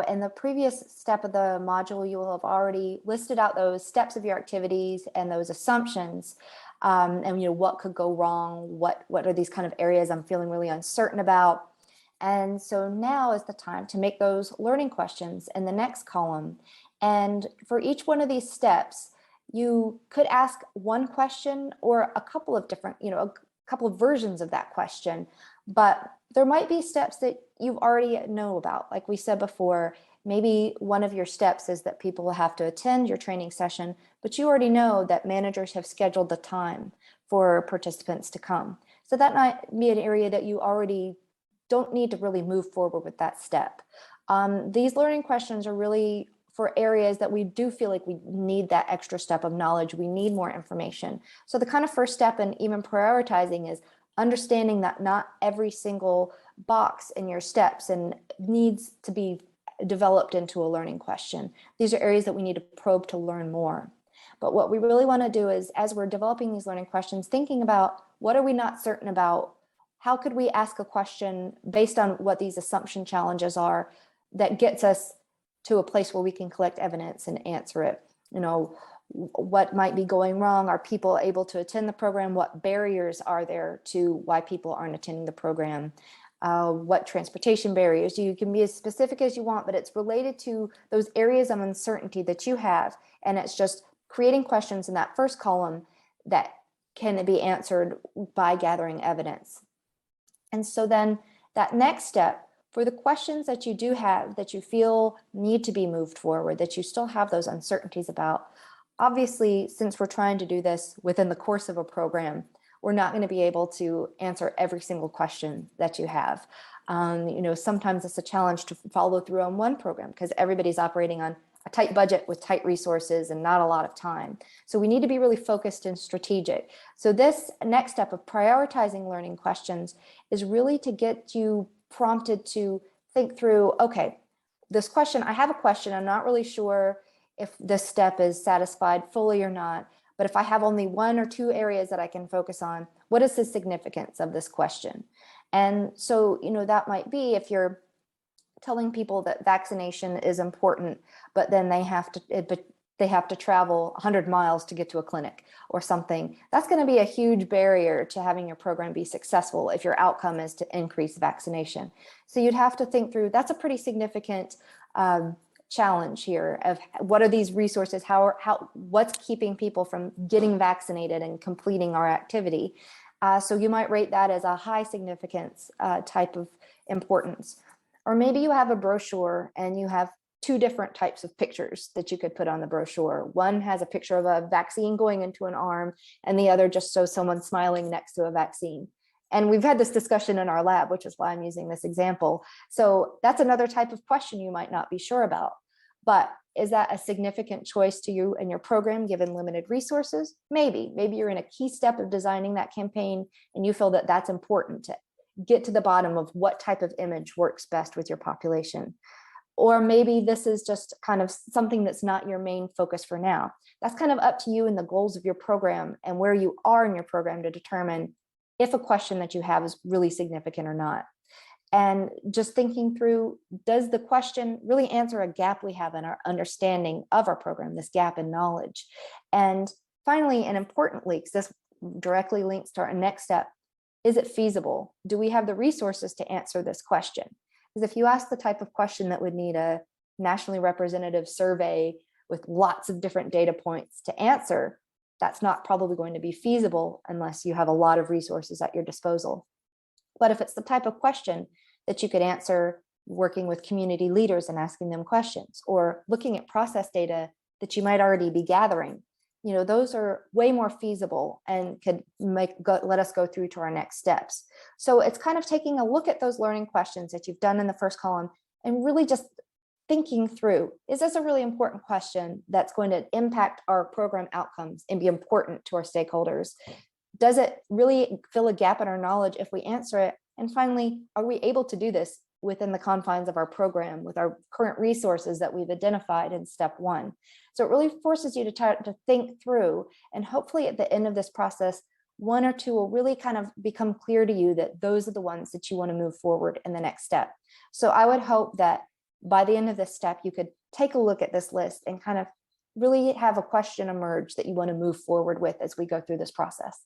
In the previous step of the module, you will have already listed out those steps of your activities and those assumptions, and what could go wrong, what are these kind of areas I'm feeling really uncertain about. And so now is the time to make those learning questions in the next column. And for each one of these steps, you could ask one question or a couple of different, a couple of versions of that question, but there might be steps that you already know about. Like we said before, maybe one of your steps is that people will have to attend your training session, but you already know that managers have scheduled the time for participants to come. So that might be an area that you already don't need to really move forward with that step. These learning questions are really for areas that we do feel like we need that extra step of knowledge. We need more information. So the kind of first step in even prioritizing is understanding that not every single box in your steps and needs to be developed into a learning question. These are areas that we need to probe to learn more. But what we really want to do is, as we're developing these learning questions, thinking about what are we not certain about? How could we ask a question based on what these assumption challenges are that gets us to a place where we can collect evidence and answer it? What might be going wrong? Are people able to attend the program? What barriers are there to why people aren't attending the program? What transportation barriers? You can be as specific as you want, but it's related to those areas of uncertainty that you have. And it's just creating questions in that first column that can be answered by gathering evidence. And so then that next step, for the questions that you do have that you feel need to be moved forward, that you still have those uncertainties about, obviously, since we're trying to do this within the course of a program, we're not going to be able to answer every single question that you have. Sometimes it's a challenge to follow through on one program because everybody's operating on a tight budget with tight resources and not a lot of time. So we need to be really focused and strategic. So this next step of prioritizing learning questions is really to get you prompted to think through, okay, this question, I have a question, I'm not really sure if this step is satisfied fully or not, but if I have only one or two areas that I can focus on, what is the significance of this question? And so, that might be if you're telling people that vaccination is important, but then they have to travel 100 miles to get to a clinic or something. That's going to be a huge barrier to having your program be successful if your outcome is to increase vaccination. So you'd have to think through, that's a pretty significant challenge here of what are these resources, what's keeping people from getting vaccinated and completing our activity. So you might rate that as a high significance type of importance. Or maybe you have a brochure and you have two different types of pictures that you could put on the brochure. One has a picture of a vaccine going into an arm, and the other just shows someone smiling next to a vaccine. And we've had this discussion in our lab, which is why I'm using this example. So that's another type of question you might not be sure about. But is that a significant choice to you and your program given limited resources? Maybe you're in a key step of designing that campaign and you feel that that's important to get to the bottom of what type of image works best with your population. Or maybe this is just kind of something that's not your main focus for now. That's kind of up to you and the goals of your program and where you are in your program to determine if a question that you have is really significant or not. And just thinking through, does the question really answer a gap we have in our understanding of our program, this gap in knowledge? And finally, and importantly, because this directly links to our next step, is it feasible? Do we have the resources to answer this question? Because if you ask the type of question that would need a nationally representative survey with lots of different data points to answer, that's not probably going to be feasible unless you have a lot of resources at your disposal. But if it's the type of question that you could answer working with community leaders and asking them questions, or looking at process data that you might already be gathering, those are way more feasible and could let us go through to our next steps. So it's kind of taking a look at those learning questions that you've done in the first column and really just thinking through, is this a really important question that's going to impact our program outcomes and be important to our stakeholders? Does it really fill a gap in our knowledge if we answer it? And finally, are we able to do this within the confines of our program with our current resources that we've identified in step one? So it really forces you to try to think through, and hopefully at the end of this process, one or two will really kind of become clear to you that those are the ones that you want to move forward in the next step. So I would hope that by the end of this step, you could take a look at this list and kind of really have a question emerge that you want to move forward with as we go through this process.